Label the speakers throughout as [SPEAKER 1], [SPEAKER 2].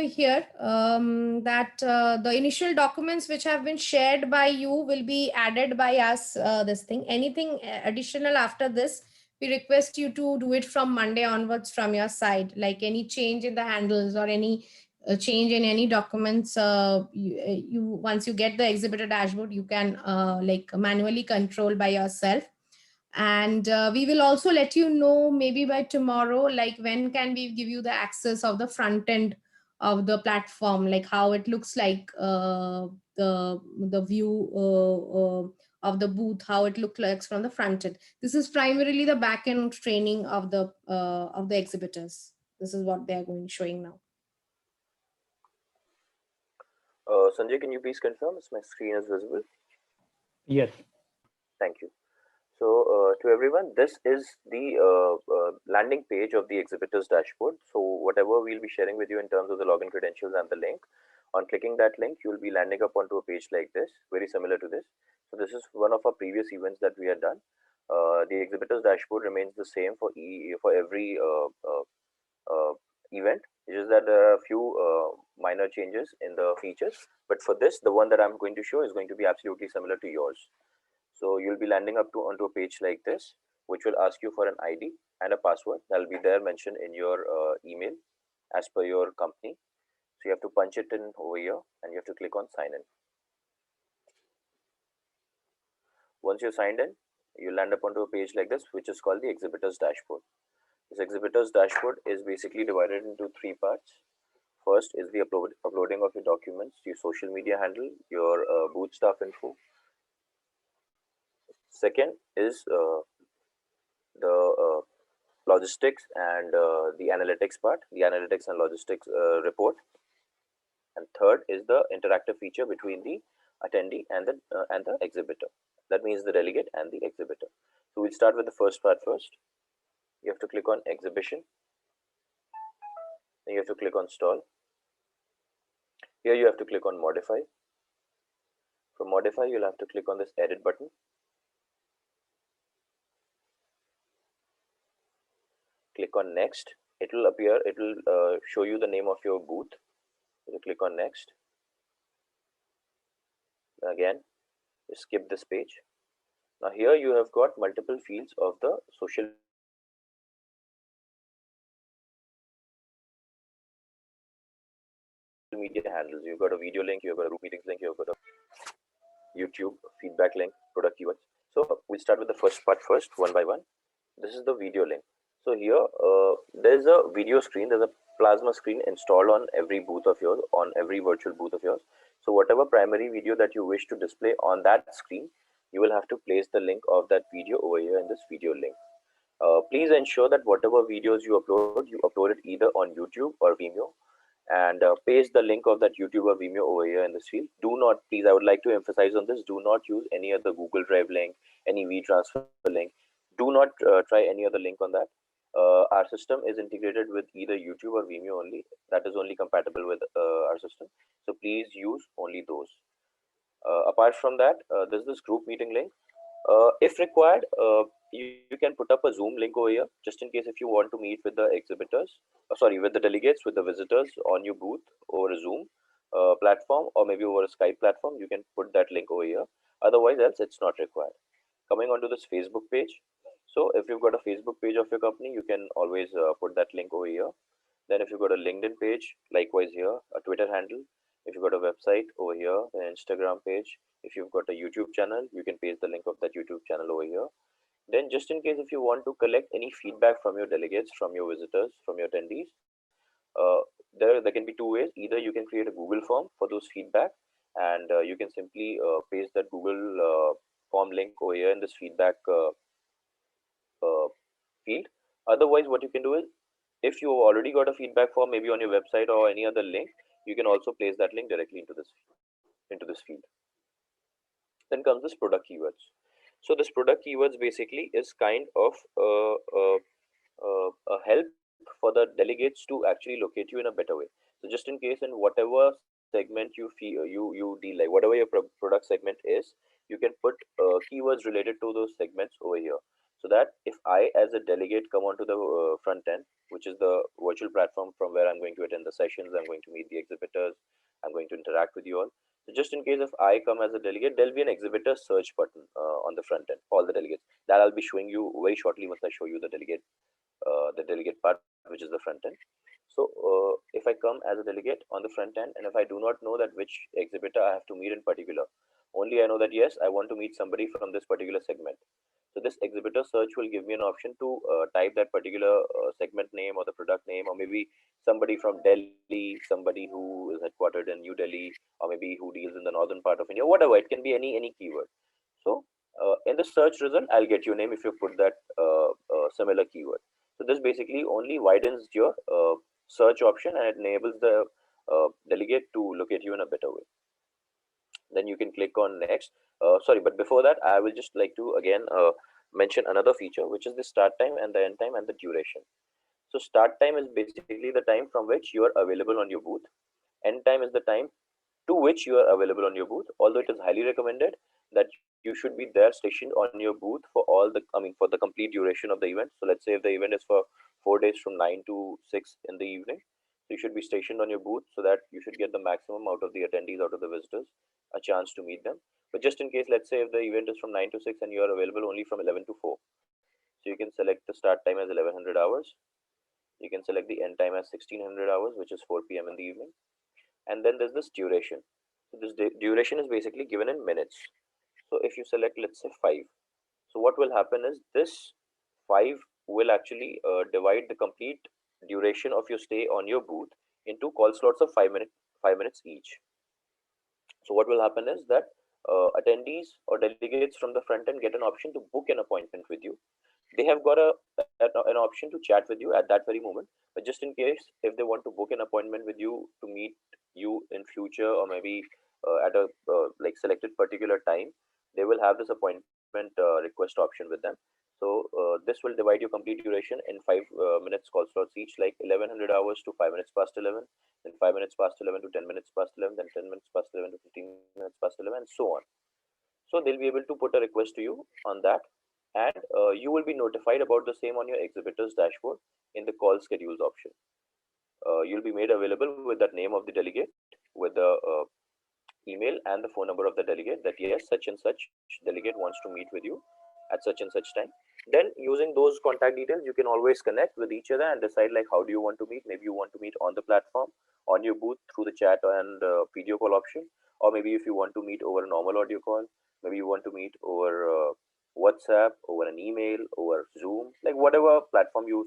[SPEAKER 1] here that the initial documents which have been shared by you will be added by us, this thing. Anything additional after this, we request you to do it from Monday onwards from your side, like any change in the handles or any change in any documents. You once you get the exhibitor dashboard, you can like manually control by yourself. And we will also let you know maybe by tomorrow, like when can we give you the access of the front end of the platform, like how it looks like, the view of the booth, how it looks like from the front end. This is primarily the back end training of the exhibitors. This is what they are going showing now.
[SPEAKER 2] Sanjay, can you please confirm if my screen is visible?
[SPEAKER 3] Yes.
[SPEAKER 2] Thank you. So to everyone, this is the landing page of the exhibitor's dashboard. So whatever we'll be sharing with you in terms of the login credentials and the link, on clicking that link, you'll be landing up onto a page like this, very similar to this. So this is one of our previous events that we had done. The exhibitor's dashboard remains the same for every event. It's just that there are a few minor changes in the features. But for this, the one that I'm going to show is going to be absolutely similar to yours. So you'll be landing up onto a page like this, which will ask you for an ID and a password that will be there mentioned in your email as per your company. So you have to punch it in over here and you have to click on sign in. Once you're signed in, you land up onto a page like this, which is called the exhibitor's dashboard. This exhibitor's dashboard is basically divided into three parts. First is the uploading of your documents, your social media handle, your booth staff info. Second is the logistics and the analytics part, the analytics and logistics report. And third is the interactive feature between the attendee and the exhibitor. That means the delegate and the exhibitor. So we'll start with the first part first. You have to click on exhibition. Then you have to click on stall. Here you have to click on modify. From modify, you'll have to click on this edit button. Click on next. It will appear, it will show you the name of your booth. You click on next. Again, you skip this page. Now here you have got multiple fields of the social media handles. You've got a video link, you've got a group meetings link, you've got a YouTube feedback link, product keywords. So we'll start with the first part first, one by one. This is the video link. So here there's a video screen, there's a plasma screen installed on every booth of yours, on every virtual booth of yours. So whatever primary video that you wish to display on that screen, you will have to place the link of that video over here in this video link. Please ensure that whatever videos you upload it either on YouTube or Vimeo, and paste the link of that YouTube or Vimeo over here in this field. Do not, please, I would like to emphasize on this, do not use any other Google Drive link, any WeTransfer link. Do not try any other link on that. Our system is integrated with either YouTube or Vimeo only. That is only compatible with our system. So please use only those. Apart from that, there's this group meeting link. If required, you can put up a Zoom link over here, just in case if you want to meet with the exhibitors, with the delegates, with the visitors on your booth over a Zoom platform, or maybe over a Skype platform, you can put that link over here. Otherwise, else it's not required. Coming onto this Facebook page. So if you've got a Facebook page of your company, you can always put that link over here. Then if you've got a LinkedIn page, likewise here, a Twitter handle. If you've got a website over here, an Instagram page. If you've got a YouTube channel, you can paste the link of that YouTube channel over here. Then just in case if you want to collect any feedback from your delegates, from your visitors, from your attendees, there can be two ways. Either you can create a Google form for those feedback, and you can simply paste that Google form link over here in this feedback field. Otherwise, what you can do is, if you already got a feedback form maybe on your website or any other link, you can also place that link directly into this field. Then comes this product keywords. So this product keywords basically is kind of a help for the delegates to actually locate you in a better way. So just in case in whatever segment you deal, like whatever your product segment is, you can put keywords related to those segments over here. so that if I, as a delegate, come onto the front end, which is the virtual platform from where I'm going to attend the sessions, I'm going to meet the exhibitors, I'm going to interact with you all. So just in case if I come as a delegate, there'll be an exhibitor search button on the front end for all the delegates that I'll be showing you very shortly once I show you the delegate part, which is the front end. So if I come as a delegate on the front end, and if I do not know that which exhibitor I have to meet in particular, only I know that yes, I want to meet somebody from this particular segment. So this exhibitor search will give me an option to type that particular segment name or the product name, or maybe somebody from Delhi, somebody who is headquartered in New Delhi, or maybe who deals in the northern part of India, whatever. It can be any keyword. So in the search result, I'll get your name if you put that similar keyword. So this basically only widens your search option, and it enables the delegate to look at you in a better way. Then you can click on next. Sorry, but before that, I will just like to again mention another feature, which is the start time and the end time and the duration. So start time is basically the time from which you are available on your booth. End time is the time to which you are available on your booth, although it is highly recommended that you should be there stationed on your booth for all the, I mean, for the complete duration of the event. So let's say if the event is for 4 days from 9 to 6 in the evening, so you should be stationed on your booth so that you should get the maximum out of the attendees, out of the visitors, a chance to meet them. But just in case, let's say if the event is from 9 to 6 and you are available only from 11 to 4, so you can select the start time as 1100 hours. You can select the end time as 1600 hours, which is 4 p.m. in the evening. And then there's this duration. So this duration is basically given in minutes. So if you select, let's say, 5, so what will happen is this 5 will actually divide the complete duration of your stay on your booth into call slots of 5 minutes each. So what will happen is that attendees or delegates from the front end get an option to book an appointment with you. They have got an option to chat with you at that very moment. But just in case, if they want to book an appointment with you to meet you in future, or maybe at a like selected particular time, they will have this appointment request option with them. So this will divide your complete duration in 5 minutes call slots each, like 1100 hours to 5 minutes past 11, then 5 minutes past 11 to 10 minutes past 11, then 10 minutes past 11 to 15 minutes past 11, and so on. So they'll be able to put a request to you on that, and you will be notified about the same on your exhibitor's dashboard in the call schedules option. You'll be made available with that name of the delegate, with the email and the phone number of the delegate, that yes, such and such delegate wants to meet with you at such and such time. Then using those contact details, you can always connect with each other and decide like how do you want to meet. Maybe you want to meet on the platform, on your booth through the chat and video call option, or maybe if you want to meet over a normal audio call, maybe you want to meet over WhatsApp, over an email, over Zoom, like whatever platform you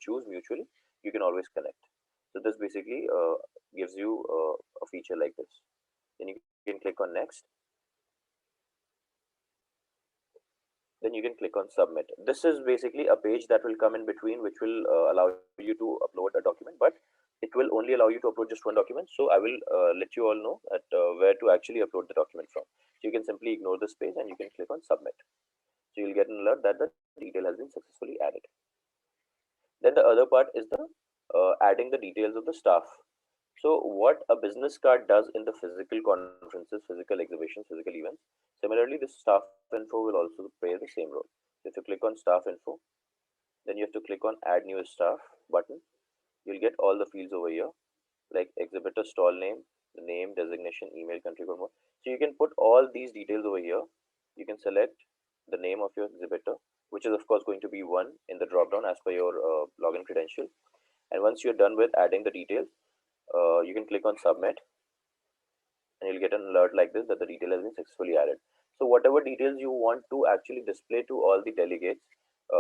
[SPEAKER 2] choose mutually, you can always connect. So this basically gives you a feature like this. Then you can click on next. Then you can click on submit. This is basically a page that will come in between, which will allow you to upload a document, but it will only allow you to upload just one document. So I will let you all know that where to actually upload the document from. So you can simply ignore this page and you can click on submit. So you'll get an alert that the detail has been successfully added. Then the other part is the adding the details of the staff. So what a business card does in the physical conferences, physical exhibitions, physical events, similarly the staff info will also play the same role. So if you click on staff info, then you have to click on add new staff button. You'll get all the fields over here, like exhibitor stall name, the name, designation, email, country code, more. So you can put all these details over here. You can select the name of your exhibitor, which is of course going to be one in the drop down as per your login credential. And once you're done with adding the details, you can click on submit, and you'll get an alert like this that the detail has been successfully added. So whatever details you want to actually display to all the delegates,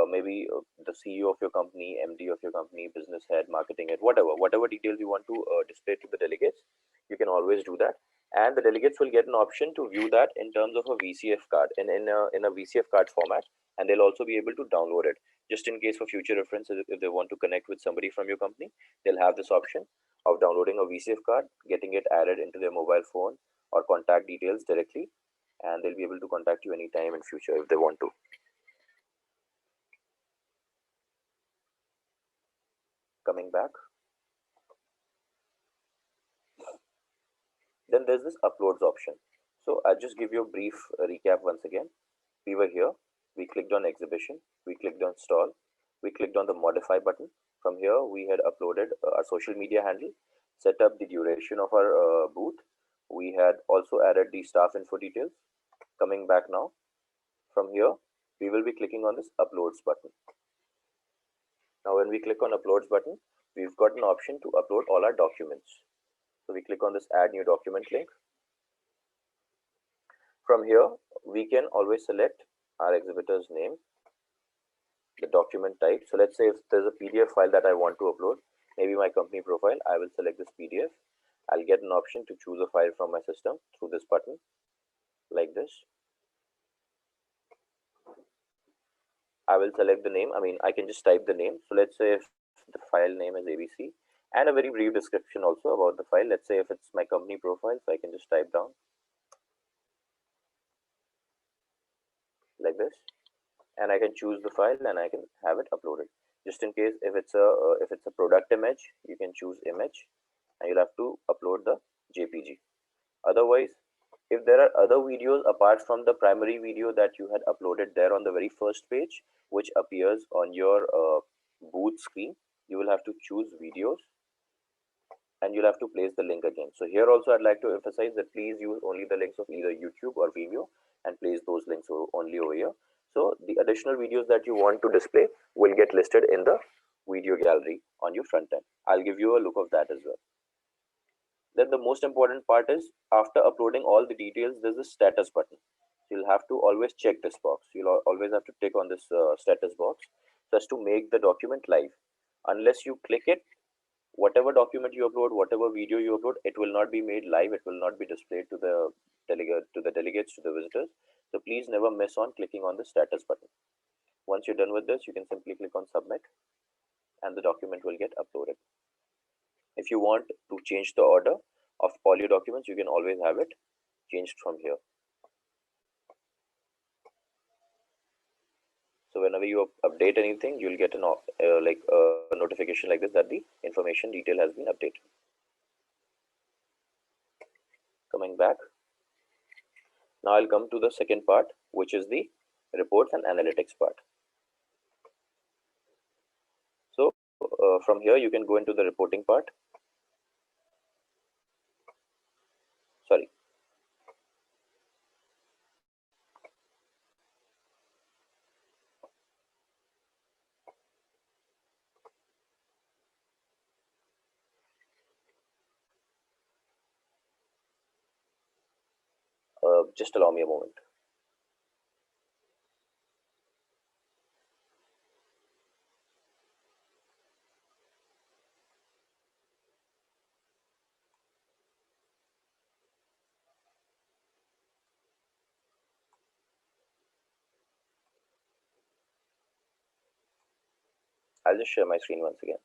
[SPEAKER 2] maybe the CEO of your company, MD of your company, business head, marketing head, whatever details you want to display to the delegates, you can always do that. And the delegates will get an option to view that in terms of a VCF card, in a VCF card format, and they'll also be able to download it. Just in case for future reference, if they want to connect with somebody from your company, they'll have this option of downloading a VCF card, getting it added into their mobile phone or contact details directly, and they'll be able to contact you anytime in future if they want to. Coming back, then there's this uploads option. So I'll just give you a brief recap once again. We were here. we clicked on exhibition, we clicked on stall, we clicked on the modify button. From here, we had uploaded our social media handle, set up the duration of our booth. We had also added the staff info details. Coming back now, from here, we will be clicking on this uploads button. Now, when we click on uploads button, we've got an option to upload all our documents. So we click on this add new document link. From here, we can always select our exhibitor's name, the document type. So let's say if there's a PDF file that I want to upload, maybe my company profile, I will select this PDF. I'll get an option to choose a file from my system through this button, like this. I will select the name. I mean, I can just type the name. So let's say if the file name is ABC and a very brief description also about the file. Let's say if it's my company profile, so I can just type down like this, and I can choose the file and I can have it uploaded. Just in case if it's a product image, you can choose image, and you'll have to upload the JPG. Otherwise, if there are other videos apart from the primary video that you had uploaded there on the very first page, which appears on your booth screen, you will have to choose videos and you'll have to place the link again. So here also I'd like to emphasize that please use only the links of either YouTube or Vimeo and place those links only over here. So the additional videos that you want to display will get listed in the video gallery on your front end. I'll give you a look of that as well. Then the most important part is after uploading all the details, there's a status button. You'll have to always check this box. You'll always have to tick on this status box just to make the document live. Unless you click it, whatever document you upload, whatever video you upload, it will not be made live. It will not be displayed to the delegates, to the visitors. So please never miss on clicking on the status button. Once you're done with this, you can simply click on submit and the document will get uploaded. If you want to change the order of all your documents, you can always have it changed from here. So whenever you update anything, you'll get a notification like this that the information detail has been updated. Coming back, now I'll come to the second part, which is the reports and analytics part. So from here, you can go into the reporting part. Sorry. Just allow me a moment. I'll just share my screen once again.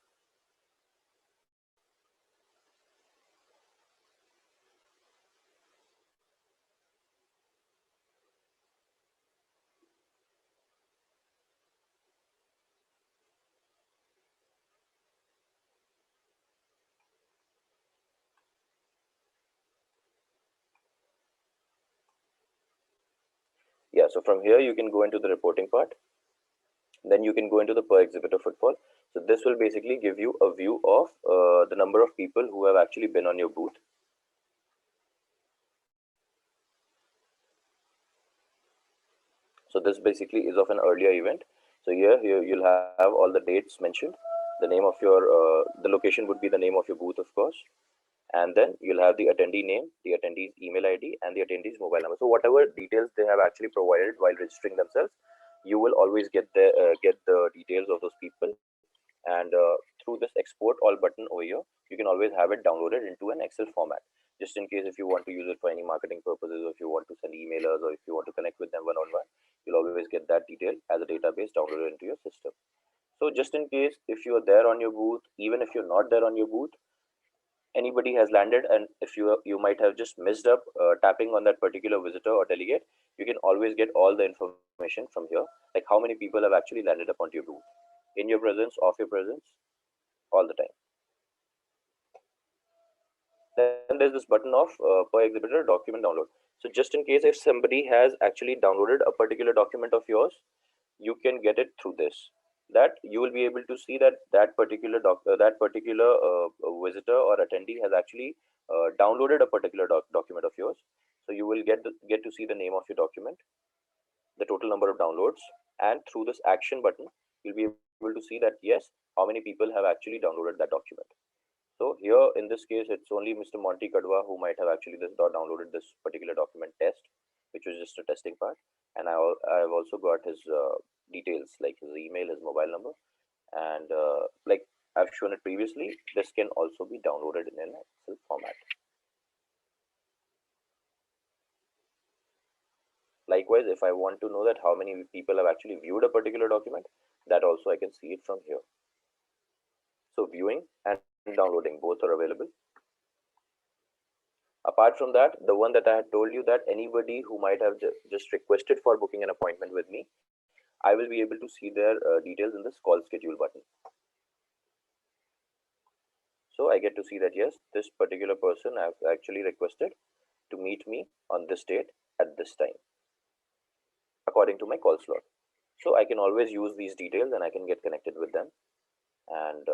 [SPEAKER 2] Yeah, so from here you can go into the reporting part. Then you can go into the per exhibitor footfall. So this will basically give you a view of the number of people who have actually been on your booth. So this basically is of an earlier event. So here you'll have all the dates mentioned. The name of your the location would be the name of your booth, of course, and then you'll have the attendee name, the attendee's email ID, and the attendee's mobile number. So whatever details they have actually provided while registering themselves, you will always get the details of those people. And through this export all button over here, you can always have it downloaded into an Excel format, just in case if you want to use it for any marketing purposes, or if you want to send emailers, or if you want to connect with them one-on-one, you'll always get that detail as a database downloaded into your system. So just in case if you are there on your booth, even if you're not there on your booth, anybody has landed, and if you might have just missed up tapping on that particular visitor or delegate, you can always get all the information from here, like how many people have actually landed up onto your booth, in your presence, off your presence, all the time. Then there's this button of per exhibitor document download. So just in case if somebody has actually downloaded a particular document of yours, you can get it through this. That you will be able to see that that particular visitor or attendee has actually downloaded a particular document of yours. So you will get to see the name of your document, the total number of downloads, and through this action button, you'll be able to see that yes, how many people have actually downloaded that document. So here in this case, it's only Mr. Monty Kadwa who might have actually downloaded this particular document test, which was just a testing part. And I've also got his details like his email, his mobile number, and like I've shown it previously, this can also be downloaded in an Excel format. Likewise, if I want to know that how many people have actually viewed a particular document, that also I can see it from here. So viewing and downloading both are available. Apart from that, the one that I had told you, that anybody who might have just requested for booking an appointment with me, I will be able to see their details in this call schedule button. So I get to see that yes, this particular person have actually requested to meet me on this date at this time according to my call slot. So I can always use these details and I can get connected with them and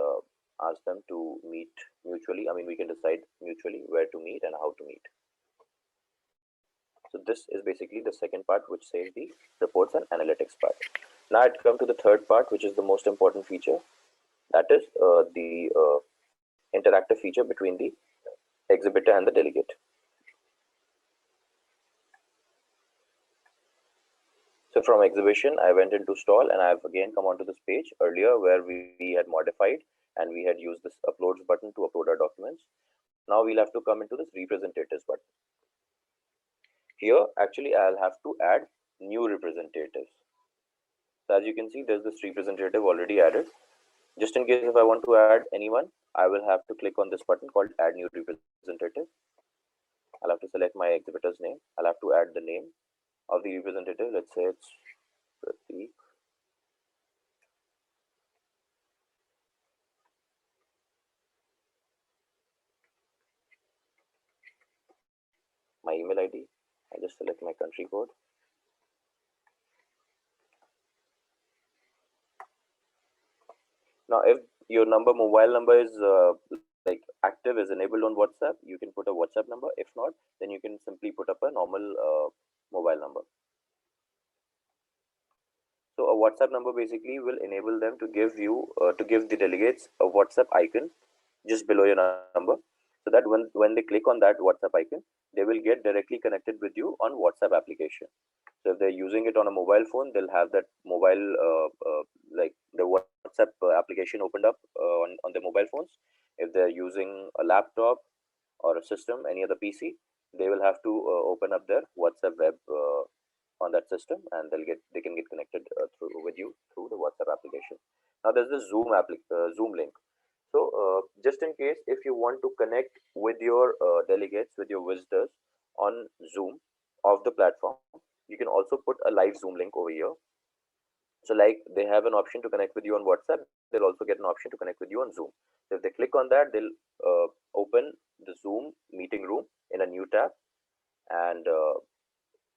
[SPEAKER 2] ask them to meet mutually. I mean, we can decide mutually where to meet and how to meet. So this is basically the second part, which says the reports and analytics part. Now I'd come to the third part, which is the most important feature. That is the interactive feature between the exhibitor and the delegate. So from exhibition, I went into stall and I've again come onto this page earlier where we had modified and we had used this uploads button to upload our documents. Now we'll have to come into this representatives button. Here, actually, I'll have to add new representatives. So as you can see, there's this representative already added. Just in case if I want to add anyone, I will have to click on this button called add new representative. I'll have to select my exhibitor's name. I'll have to add the name of the representative. Let's say it's Pratik. My email ID. I just select my country code. Now, if your mobile number is like active, is enabled on WhatsApp, you can put a WhatsApp number. If not, then you can simply put up a normal mobile number. So a WhatsApp number basically will enable them to give the delegates a WhatsApp icon just below your number, so that when they click on that WhatsApp icon, they will get directly connected with you on WhatsApp application. So if they're using it on a mobile phone, they'll have that mobile like the WhatsApp application opened up on their mobile phones. If they're using a laptop or a system, any other PC, they will have to open up their WhatsApp web on that system, and they can get connected through with you through the WhatsApp application. Now there's the Zoom link. So just in case if you want to connect with your delegates, with your visitors on Zoom of the platform, you can also put a live Zoom link over here. So like they have an option to connect with you on WhatsApp, they'll also get an option to connect with you on Zoom. So if they click on that, they'll open the Zoom meeting room in a new tab. And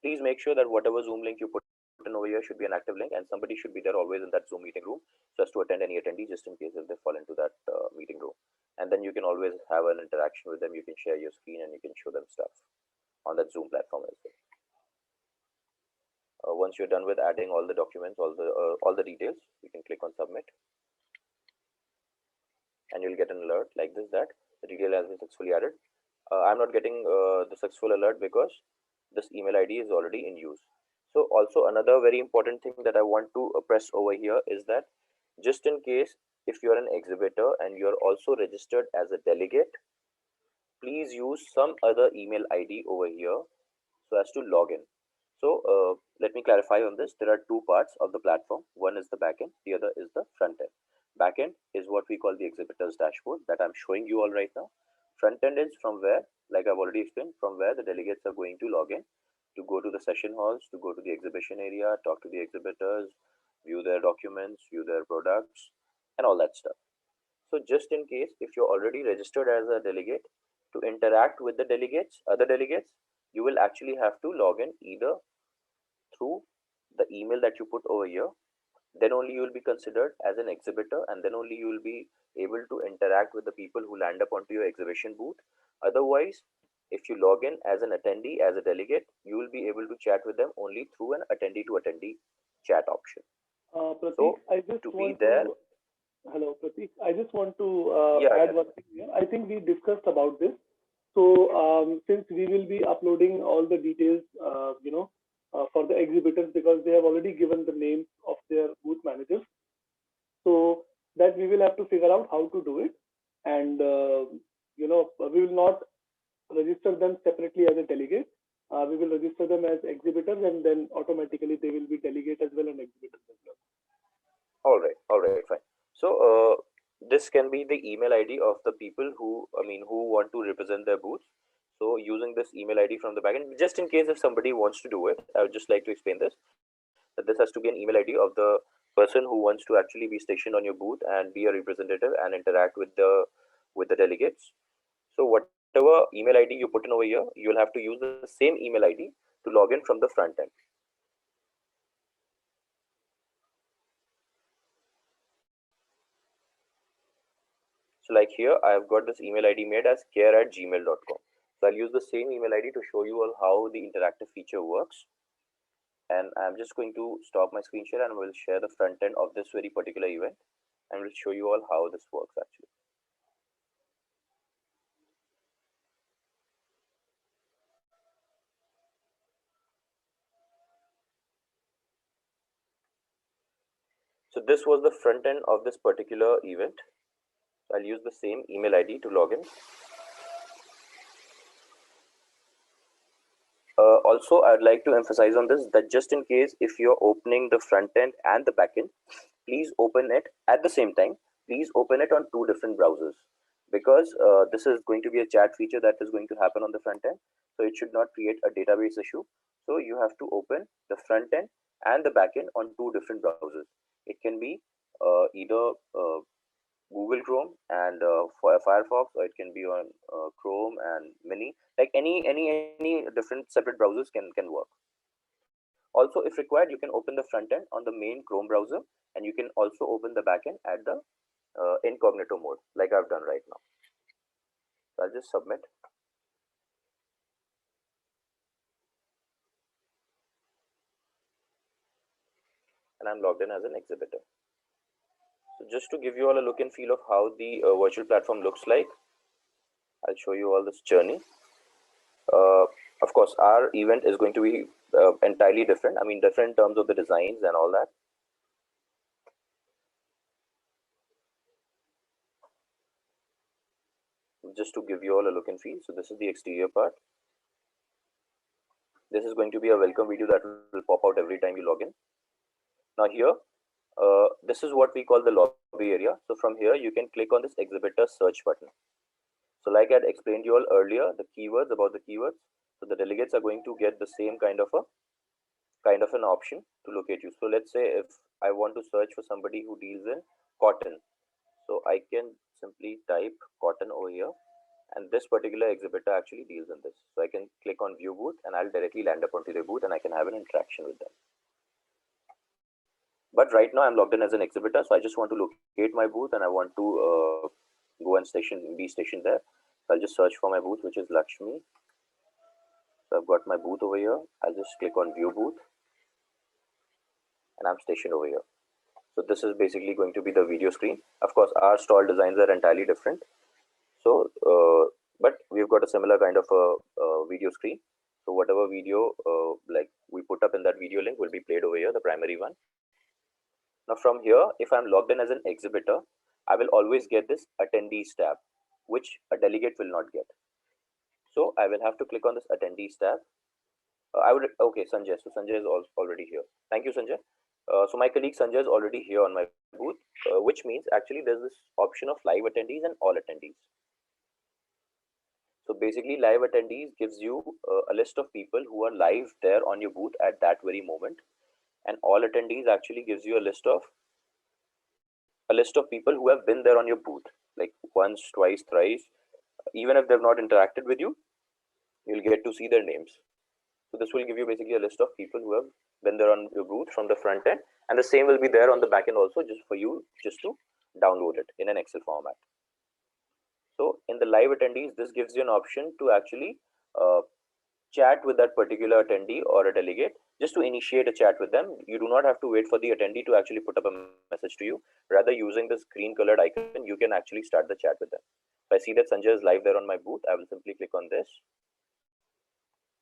[SPEAKER 2] please make sure that whatever Zoom link you put in over here should be an active link, and somebody should be there always in that Zoom meeting room so as to attend any attendee, just in case if they fall into that meeting room. And then you can always have an interaction with them. You can share your screen and you can show them stuff on that Zoom platform as well. Once you're done with adding all the documents, all the details, you can click on submit, and you'll get an alert like this that the detail has been successfully added. I'm not getting the successful alert because this email ID is already in use. So also another very important thing that I want to press over here is that just in case if you're an exhibitor and you're also registered as a delegate, please use some other email ID over here so as to log in. So let me clarify on this. There are two parts of the platform. One is the backend, the other is the front end. Backend is what we call the exhibitor's dashboard that I'm showing you all right now. Front end is from where, like I've already explained, from where the delegates are going to log in to go to the session halls, to go to the exhibition area, talk to the exhibitors, view their documents, view their products, and all that stuff. So just in case if you're already registered as a delegate, To interact with the delegates, other delegates, you will actually have to log in either through the email that you put over here. Then only you will be considered as an exhibitor, and then only you will be able to interact with the people who land up onto your exhibition booth. Otherwise, if you log in as an attendee, as a delegate, you will be able to chat with them only through an attendee to attendee chat option.
[SPEAKER 3] Pratik,
[SPEAKER 2] So
[SPEAKER 3] I just
[SPEAKER 2] to be
[SPEAKER 3] want
[SPEAKER 2] there,
[SPEAKER 3] to hello, Pratik. I just want to
[SPEAKER 2] yeah,
[SPEAKER 3] add
[SPEAKER 2] yeah.
[SPEAKER 3] one thing here. I think we discussed about this. So since we will be uploading all the details, for the exhibitors because they have already given the names of their booth managers. So that we will have to figure out how to do it, and we will not register them separately as a delegate. We will register them as exhibitors, and then automatically they will be delegate as well and exhibitors as well.
[SPEAKER 2] All right, fine. So this can be the email ID of the people who, I mean, who want to represent their booth. So using this email ID from the backend, just in case if somebody wants to do it, I would just like to explain this. That this has to be an email ID of the person who wants to actually be stationed on your booth and be a representative and interact with the delegates. So whatever email ID you put in over here, you'll have to use the same email ID to log in from the front end. So like here, I have got this email ID made as care@gmail.com. So I'll use the same email ID to show you all how the interactive feature works. And I'm just going to stop my screen share and we'll share the front end of this very particular event and we'll show you all how this works actually. So this was the front end of this particular event. So I'll use the same email ID to log in. Also, I'd like to emphasize on this that just in case if you're opening the front end and the back end, please open it at the same time. Please open it on two different browsers because this is going to be a chat feature that is going to happen on the front end. So it should not create a database issue. So you have to open the front end and the back end on two different browsers. It can be either Google Chrome and Firefox, or it can be on Chrome and Mini. Like any different separate browsers can work. Also, if required, you can open the front end on the main Chrome browser, and you can also open the backend at the incognito mode, like I've done right now. So I'll just submit. And I'm logged in as an exhibitor. So just to give you all a look and feel of how the virtual platform looks like, I'll show you all this journey. Of course, our event is going to be entirely different. I mean, different in terms of the designs and all that. Just to give you all a look and feel. So this is the exterior part. This is going to be a welcome video that will pop out every time you log in. Now here, this is what we call the lobby area. So from here, you can click on this exhibitor search button. So like I had explained you all earlier, the keywords about the keywords. So the delegates are going to get the same kind of an option to locate you. So let's say if I want to search for somebody who deals in cotton, so I can simply type cotton over here, and this particular exhibitor actually deals in this. So I can click on view booth and I'll directly land up onto their booth and I can have an interaction with them. But right now I'm logged in as an exhibitor, so I just want to locate my booth and I want to go and be stationed there. So I'll just search for my booth, which is Lakshmi. So I've got my booth over here. I'll just click on view booth and I'm stationed over here. So this is basically going to be the video screen. Of course, our stall designs are entirely different. So, but we've got a similar kind of a video screen. So whatever video like we put up in that video link will be played over here, the primary one. Now from here, if I'm logged in as an exhibitor, I will always get this attendees tab, which a delegate will not get. So I will have to click on this attendees tab. Okay, Sanjay. So Sanjay is already here. Thank you, Sanjay. So my colleague Sanjay is already here on my booth, which means actually there's this option of live attendees and all attendees. So basically, live attendees gives you a list of people who are live there on your booth at that very moment, and all attendees actually gives you a list of people who have been there on your booth, like once, twice, thrice. even if they've not interacted with you, you'll get to see their names. So this will give you basically a list of people who have been there on your booth from the front end, and the same will be there on the back end also, just for you just to download it in an Excel format. So in the live attendees, this gives you an option to actually chat with that particular attendee or a delegate, just to initiate a chat with them. You do not have to wait for the attendee to actually put up a message to you. Rather, using this green colored icon, you can actually start the chat with them. If I see that Sanjay is live there on my booth, I will simply click on this,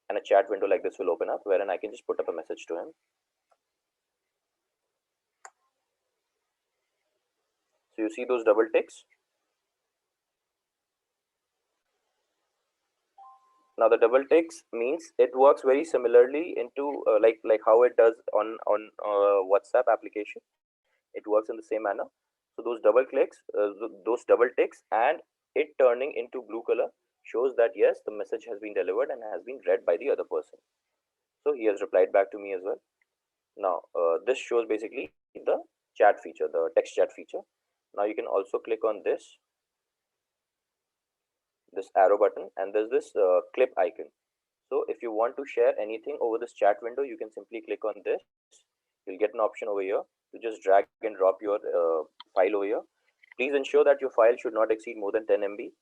[SPEAKER 2] and a chat window like this will open up, wherein I can just put up a message to him. So you see those double ticks. Now the double ticks means it works very similarly into like how it does on WhatsApp application. It works in the same manner. So those double clicks, those double ticks, and it turning into blue color shows that yes, the message has been delivered and has been read by the other person. So he has replied back to me as well. Now this shows basically the chat feature, the text chat feature. Now you can also click on this arrow button, and there's this clip icon. So if you want to share anything over this chat window, you can simply click on this. You'll get an option over here to just drag and drop your file over here. Please ensure that your file should not exceed more than 10 MB,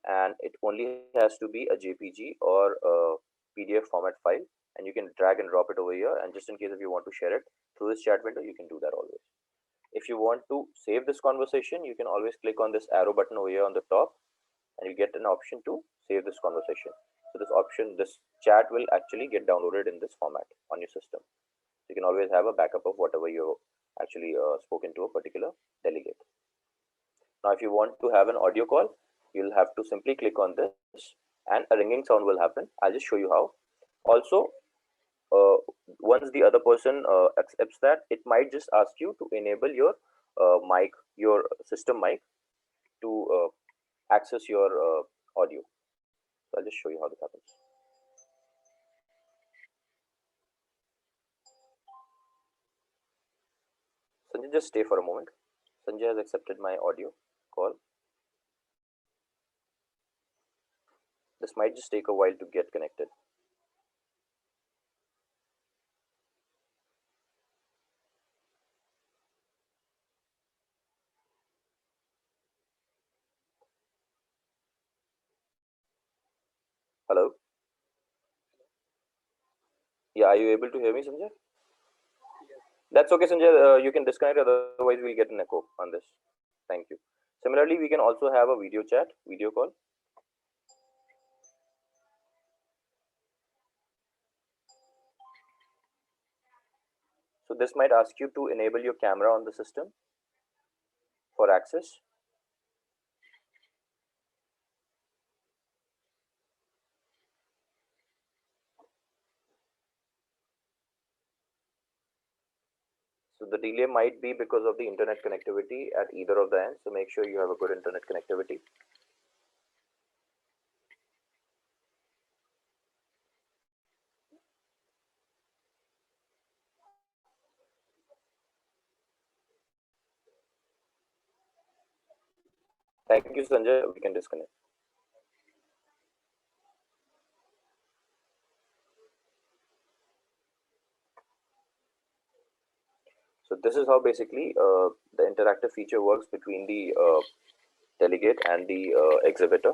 [SPEAKER 2] and it only has to be a JPG or a PDF format file, and you can drag and drop it over here. And just in case if you want to share it through this chat window, you can do that always. If you want to save this conversation, you can always click on this arrow button over here on the top, and you get an option to save this conversation. So this option, this chat will actually get downloaded in this format on your system. You can always have a backup of whatever you actually spoken to a particular delegate. Now if you want to have an audio call, you'll have to simply click on this and a ringing sound will happen. I'll just show you how. Also, once the other person accepts that, it might just ask you to enable your mic, your system mic, to access your audio. So I'll just show you how this happens. Sanjay, just stay for a moment. Sanjay has accepted my audio call. This might just take a while to get connected. Hello? Yeah, are you able to hear me, Sanjay? That's okay, Sanjay. You can disconnect, otherwise we'll get an echo on this. Thank you. Similarly, we can also have a video chat, video call. So this might ask you to enable your camera on the system for access. So the delay might be because of the internet connectivity at either of the ends. So make sure you have a good internet connectivity. Thank you, Sanjay. We can disconnect. So this is how basically the interactive feature works between the delegate and the exhibitor.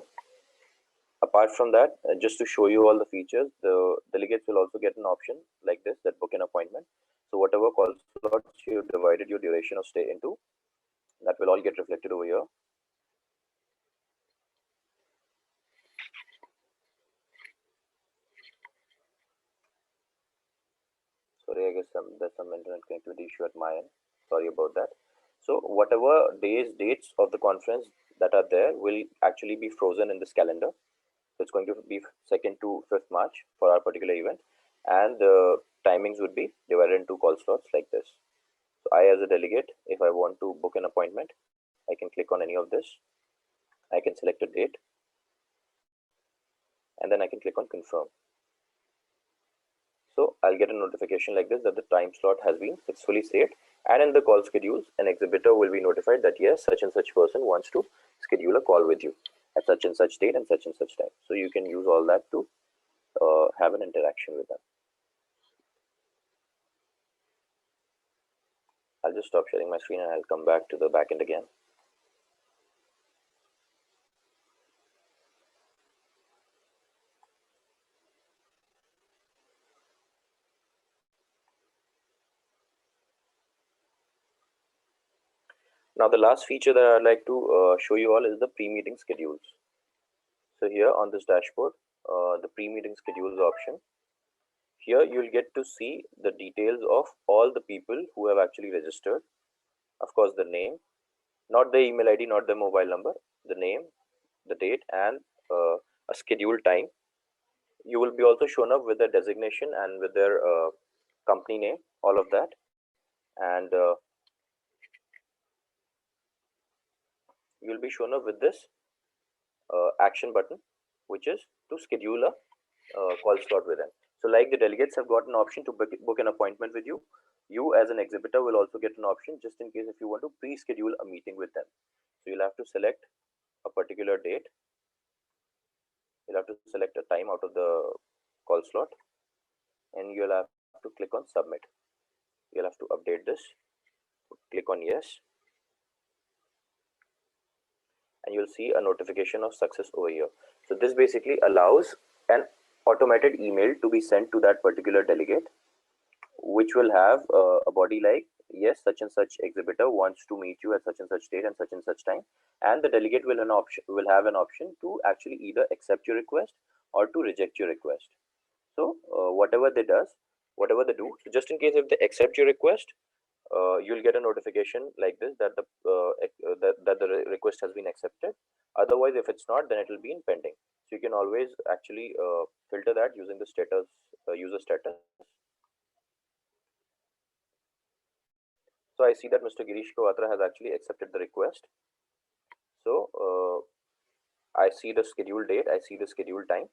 [SPEAKER 2] Apart from that, just to show you all the features, the delegates will also get an option like this, that book an appointment. So whatever call slots you divided your duration of stay into, that will all get reflected over here. Sorry, I guess there's some internet connectivity issue at my end. Sorry about that. So whatever dates of the conference that are there will actually be frozen in this calendar. So it's going to be 2nd to 5th March for our particular event, and the timings would be divided into call slots like this. So I, as a delegate, if I want to book an appointment, I can click on any of this. I can select a date, and then I can click on confirm. So I'll get a notification like this that the time slot has been successfully saved, and in the call schedules, an exhibitor will be notified that yes, such and such person wants to schedule a call with you. at such and such date and such time. So you can use all that to have an interaction with them. I'll just stop sharing my screen and I'll come back to the backend again. Now the last feature that I'd like to show you all is the pre-meeting schedules. So here on this dashboard, the pre-meeting schedules option. Here you'll get to see the details of all the people who have actually registered. Of course, the name, not the email ID, not the mobile number, the name, the date, and a scheduled time. You will be also shown up with the designation and with their company name, all of that. And you'll be shown up with this action button, which is to schedule a call slot with them. So like the delegates have got an option to book an appointment with you, you as an exhibitor will also get an option just in case if you want to pre-schedule a meeting with them. So you'll have to select a particular date. You'll have to select a time out of the call slot and you'll have to click on submit. You'll have to update this, click on yes, and you'll see a notification of success over here. So this basically allows an automated email to be sent to that particular delegate, which will have a body like, yes, such and such exhibitor wants to meet you at such and such date and such time, and the delegate will have an option to actually either accept your request or to reject your request. So whatever they do, so just in case if they accept your request, you'll get a notification like this that the request has been accepted. Otherwise, if it's not, then it will be in pending. So you can always actually filter that using the status, user status. So I see that Mr. Girish Kawatra has actually accepted the request. So I see the scheduled date, I see the scheduled time,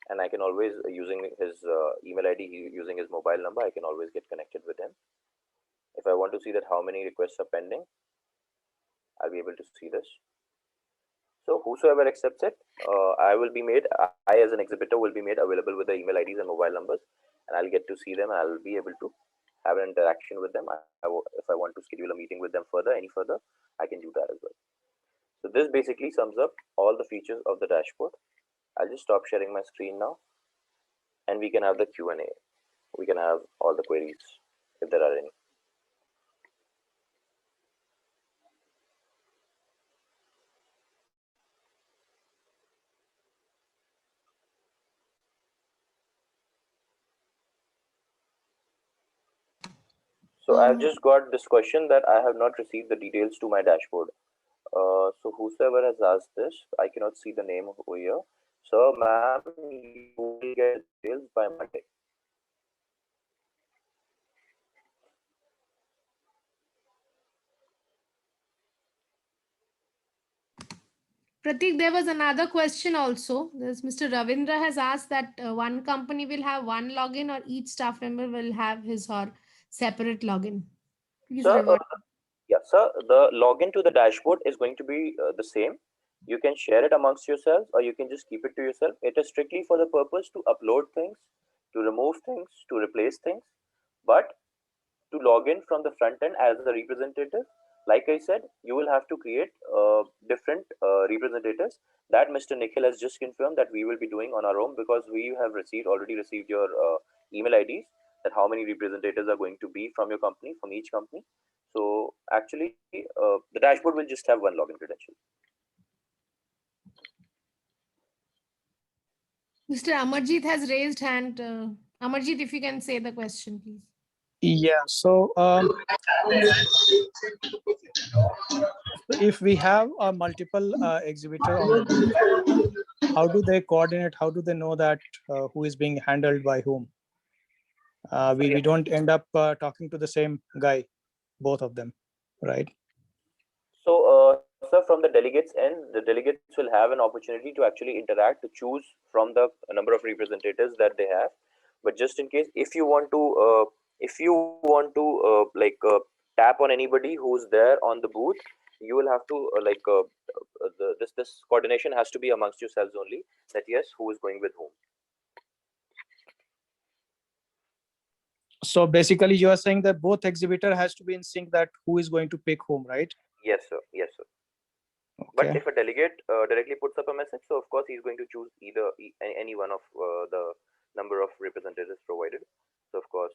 [SPEAKER 2] and I can always, using his email ID, using his mobile number, I can always get connected with him. If I want to see that how many requests are pending, I'll be able to see this. So whosoever accepts it, I as an exhibitor will be made available with the email IDs and mobile numbers, and I'll get to see them. I'll be able to have an interaction with them. If I want to schedule a meeting with them any further, I can do that as well. So this basically sums up all the features of the dashboard. I'll just stop sharing my screen now, and we can have the Q&A. We can have all the queries if there are any. So I've just got this question that I have not received the details to my dashboard. So whosoever has asked this, I cannot see the name over here. So ma'am, you will get details by Monday.
[SPEAKER 1] Pratik, there was another question also. There's Mr. Ravindra has asked that one company will have one login or each staff member will have his or separate login. Please revert.
[SPEAKER 2] Yeah, sir, the login to the dashboard is going to be the same. You can share it amongst yourselves or you can just keep it to yourself. It is strictly for the purpose to upload things, to remove things, to replace things. But to log in from the front end as a representative, like I said, you will have to create different representatives that Mr. Nikhil has just confirmed that we will be doing on our own, because we have already received your email IDs that how many representatives are going to be from your company, from each company. So actually, the dashboard will just have one login credential.
[SPEAKER 1] Mr. Amarjit has raised hand. Amarjit, if you can say the question, please.
[SPEAKER 4] Yeah, so if we have a multiple exhibitor on the booth, how do they coordinate? How do they know that who is being handled by whom? We don't end up talking to the same guy, both of them, right?
[SPEAKER 2] So, sir, from the delegates end, the delegates will have an opportunity to actually interact, to choose from the number of representatives that they have. But just in case, if you want to tap on anybody who's there on the booth, you will have to this coordination has to be amongst yourselves only, that yes, who is going with whom.
[SPEAKER 4] So basically you are saying that both exhibitor has to be in sync, that who is going to pick whom, right?
[SPEAKER 2] Yes, sir. Yes, sir. But
[SPEAKER 4] Okay.
[SPEAKER 2] if a delegate directly puts up a message, so of course he's going to choose either any one of the number of representatives provided. So of course,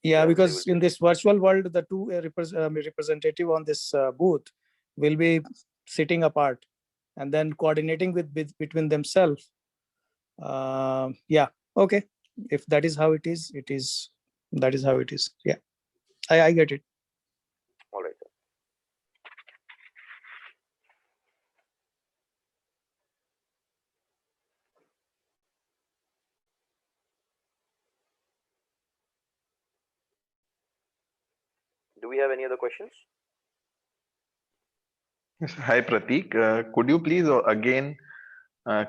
[SPEAKER 4] Yeah,
[SPEAKER 2] they will
[SPEAKER 4] because
[SPEAKER 2] be
[SPEAKER 4] in this virtual world, the two representative on this booth will be sitting apart and then coordinating with between themselves. Yeah. Okay. If that is how it is, that is how it is. Yeah, I get it.
[SPEAKER 2] all right, sir. Do we have any other questions?
[SPEAKER 5] Yes, hi Pratik, could you please again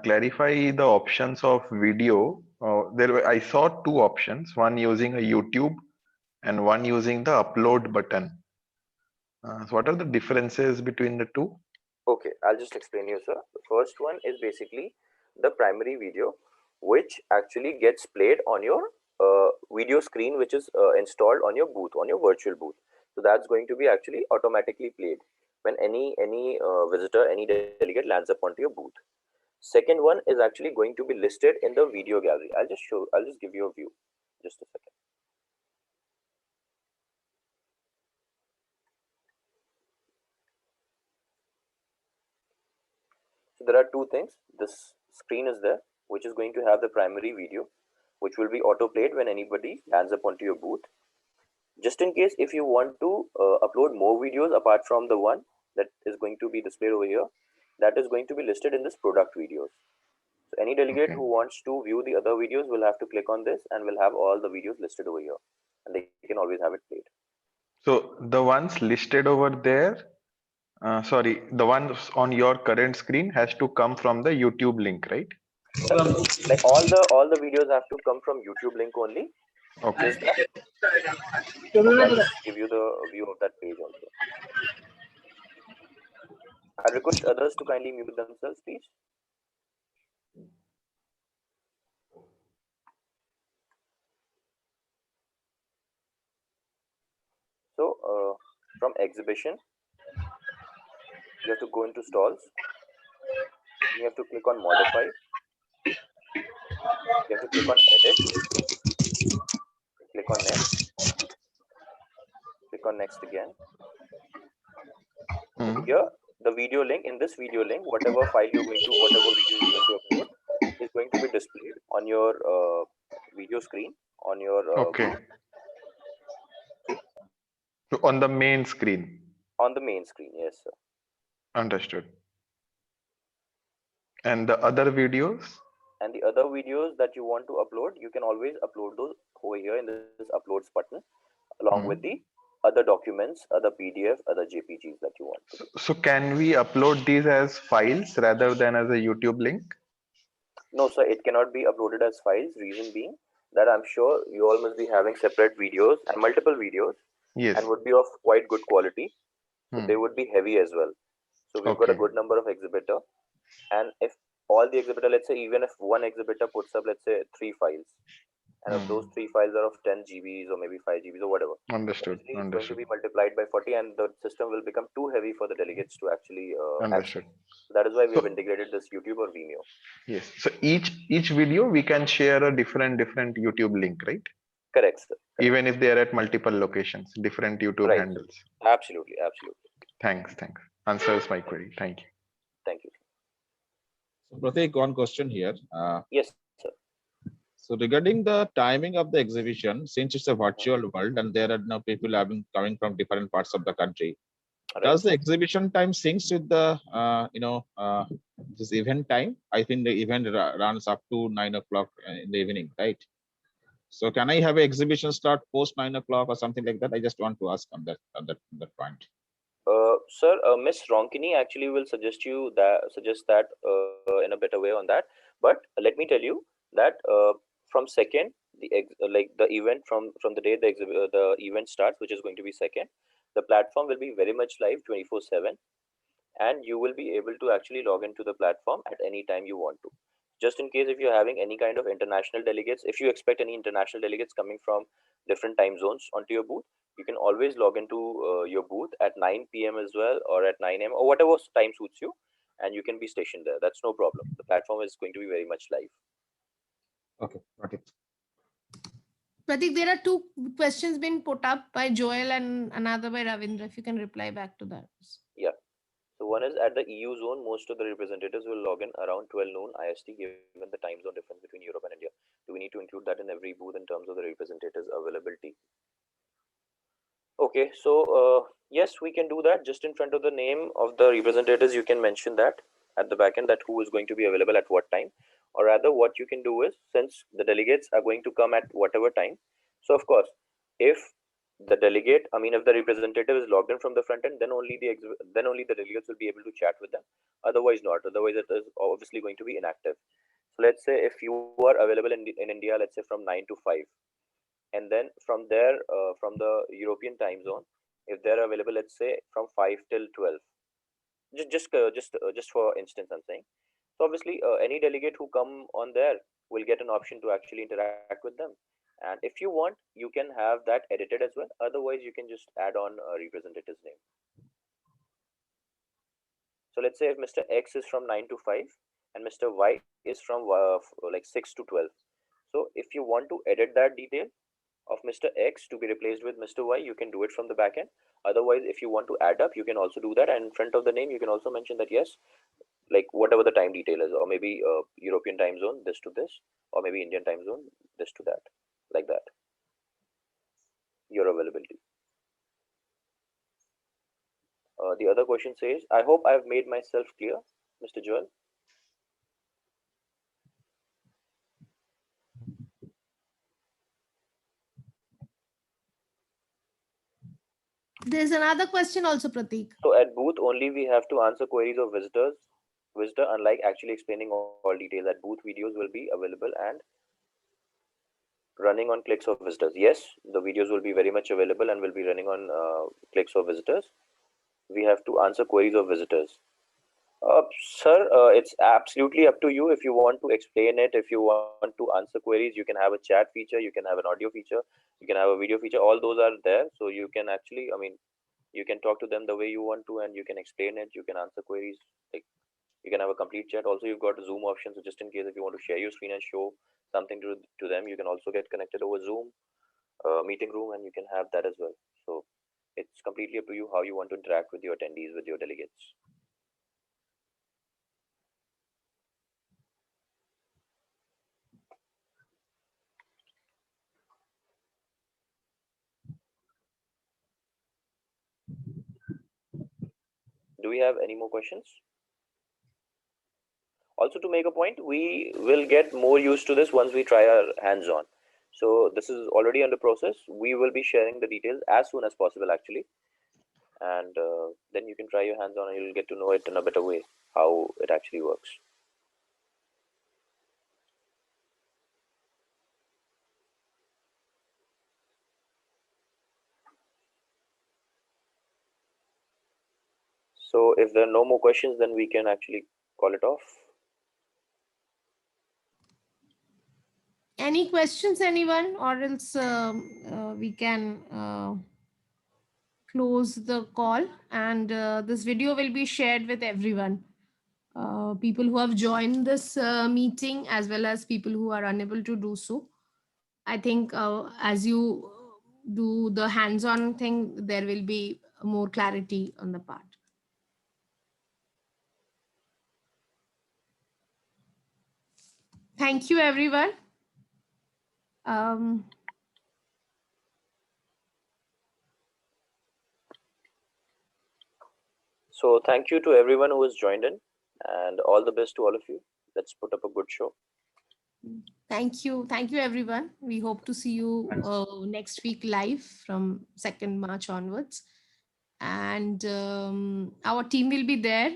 [SPEAKER 5] clarify the options of video? I saw two options, one using a YouTube and one using the upload button. So what are the differences between the two?
[SPEAKER 2] Okay, I'll just explain you, sir. The first one is basically the primary video, which actually gets played on your video screen, which is installed on your booth, on your virtual booth. So that's going to be actually automatically played when any visitor, any delegate lands up onto your booth. Second one is actually going to be listed in the video gallery. I'll just give you a view. Just a second. So there are two things. This screen is there, which is going to have the primary video, which will be auto played when anybody lands up onto your booth. Just in case if you want to upload more videos apart from the one that is going to be displayed over here, that is going to be listed in this product videos. So any delegate
[SPEAKER 5] Okay.
[SPEAKER 2] who wants to view the other videos will have to click on this and will have all the videos listed over here, and they can always have it played.
[SPEAKER 5] So the ones listed over there, sorry, the ones on your current screen has to come from the YouTube link, right?
[SPEAKER 2] Like all the videos have to come from YouTube link only.
[SPEAKER 5] Okay.
[SPEAKER 2] Just that. Okay, I'll just give you the view of that page also. I request others to kindly mute themselves, please. So from exhibition, you have to go into stalls. You have to click on modify. You have to click on edit. Click on next. Click on next again. So
[SPEAKER 5] Hmm.
[SPEAKER 2] here, the video link, in this video link, whatever video you're going to upload is going to be displayed on your video screen on your
[SPEAKER 5] Okay.
[SPEAKER 2] booth.
[SPEAKER 5] So on the main screen.
[SPEAKER 2] On the main screen. Yes, sir.
[SPEAKER 5] Understood. And the other videos?
[SPEAKER 2] And the other videos that you want to upload, you can always upload those over here in this uploads button, along with the
[SPEAKER 5] Hmm.
[SPEAKER 2] other documents, other PDF, other JPGs that you want to do.
[SPEAKER 5] So can we upload these as files rather than as a YouTube link?
[SPEAKER 2] No, sir, it cannot be uploaded as files. Reason being that I'm sure you all must be having separate videos and multiple videos and
[SPEAKER 5] Yes.
[SPEAKER 2] would be of quite good quality. So they
[SPEAKER 5] Hmm.
[SPEAKER 2] would be heavy as well. So we've got a
[SPEAKER 5] Okay.
[SPEAKER 2] good number of exhibitor. And if all the exhibitor, let's say, even if one exhibitor puts up, let's say, 3 files, and if those
[SPEAKER 5] Hmm.
[SPEAKER 2] 3 files are of 10 GBs or maybe 5 GBs or whatever,
[SPEAKER 5] Understood.
[SPEAKER 2] obviously it's going to
[SPEAKER 5] Understood.
[SPEAKER 2] be multiplied by 40 and the system will become too heavy for the delegates to actually access.
[SPEAKER 5] Understood.
[SPEAKER 2] So that is why we have
[SPEAKER 5] So
[SPEAKER 2] integrated this YouTube or Vimeo.
[SPEAKER 5] yes. So each video we can share a different YouTube link, right?
[SPEAKER 2] Correct, sir. Correct.
[SPEAKER 5] Even if they are at multiple locations, different YouTube
[SPEAKER 2] Right.
[SPEAKER 5] handles.
[SPEAKER 2] Absolutely. Absolutely.
[SPEAKER 5] Thanks. Thanks. Answers my query. Thank you.
[SPEAKER 2] Thank you.
[SPEAKER 6] So Pratik, one question here.
[SPEAKER 2] Yes, sir.
[SPEAKER 6] So regarding the timing of the exhibition, since it's a virtual world and there are now people having coming from different parts of the country,
[SPEAKER 2] Right.
[SPEAKER 6] does the exhibition time syncs with the this event time? I think the event runs up to 9 o'clock in the evening, right? So can I have an exhibition start post 9 o'clock or something like that? I just want to ask on that point.
[SPEAKER 2] Sir, Miss Ronkini actually will suggest that in a better way on that. But let me tell you that from second, like the event from the day the event starts, which is going to be second. The platform will be very much live 24/7, and you will be able to actually log into the platform at any time you want to. Just in case if you're having any kind of international delegates, if you expect any international delegates coming from different time zones onto your booth, you can always log into your booth at 9 p.m. as well, or at 9 a.m., or whatever time suits you, and you can be stationed there. That's no problem. The platform is going to be very much live.
[SPEAKER 6] Okay, got it.
[SPEAKER 1] Pratik, there are two questions been put up by Joel and another by Ravindra. If you can reply back to that.
[SPEAKER 2] Yeah. So one is at the EU zone, most of the representatives will log in around 12 noon IST, given the time zone difference between Europe and India. Do we need to include that in every booth in terms of the representatives availability? Okay, so yes, we can do that. Just in front of the name of the representatives, you can mention that at the back end, that who is going to be available at what time. Or rather, what you can do is, since the delegates are going to come at whatever time, so of course, if the delegate, I mean, if the representative is logged in from the front end, then only the delegates will be able to chat with them. Otherwise, not. Otherwise, it is obviously going to be inactive. So let's say if you are available in India, let's say from 9 to 5, and then from there, from the European time zone, if they're available, let's say from 5 till 12, just for instance, I'm saying. So obviously, any delegate who come on there will get an option to actually interact with them. And if you want, you can have that edited as well. Otherwise, you can just add on a representative's name. So let's say if Mr. X is from 9 to 5 and Mr. Y is from like 6 to 12. So if you want to edit that detail of Mr. X to be replaced with Mr. Y, you can do it from the backend. Otherwise, if you want to add up, you can also do that. And in front of the name, you can also mention that yes, like whatever the time detail is, or maybe European time zone, this to this, or maybe Indian time zone, this to that, like that. Your availability. The other question says, I hope I've made myself clear, Mr. Joel.
[SPEAKER 1] There's another question also, Pratik.
[SPEAKER 2] So at booth only we have to answer queries of visitor, unlike actually explaining all details. At booth videos will be available and running on clicks of visitors. Yes, the videos will be very much available and will be running on clicks of visitors. We have to answer queries of visitors. Sir, it's absolutely up to you. If you want to explain it, if you want to answer queries, you can have a chat feature, you can have an audio feature, you can have a video feature. All those are there. So you can actually, I mean, you can talk to them the way you want to, and you can explain it. You can answer queries. Like, you can have a complete chat. Also, you've got a Zoom option. So just in case if you want to share your screen and show something to them, you can also get connected over Zoom meeting room, and you can have that as well. So it's completely up to you how you want to interact with your attendees, with your delegates. Do we have any more questions? Also, to make a point, we will get more used to this once we try our hands on. So this is already under process. We will be sharing the details as soon as possible, actually. And then you can try your hands on and you'll get to know it in a better way, how it actually works. So if there are no more questions, then we can actually call it off.
[SPEAKER 1] Any questions, anyone, or else we can close the call, and this video will be shared with everyone. People who have joined this meeting as well as people who are unable to do so. I think as you do the hands-on thing, there will be more clarity on the part. Thank you, everyone.
[SPEAKER 2] So thank you to everyone who has joined in, and all the best to all of you. Let's put up a good show.
[SPEAKER 1] Thank you, everyone. We hope to see you next week live from 2nd March onwards. And our team will be there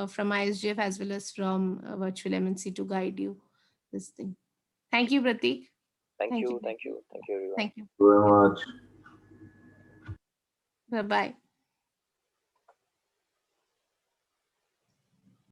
[SPEAKER 1] from ISGF as well as from Virtual MNC to guide you this thing. Thank you, Pratik.
[SPEAKER 2] Thank you, everyone.
[SPEAKER 1] Thank you.
[SPEAKER 3] Very much.
[SPEAKER 1] Bye-bye.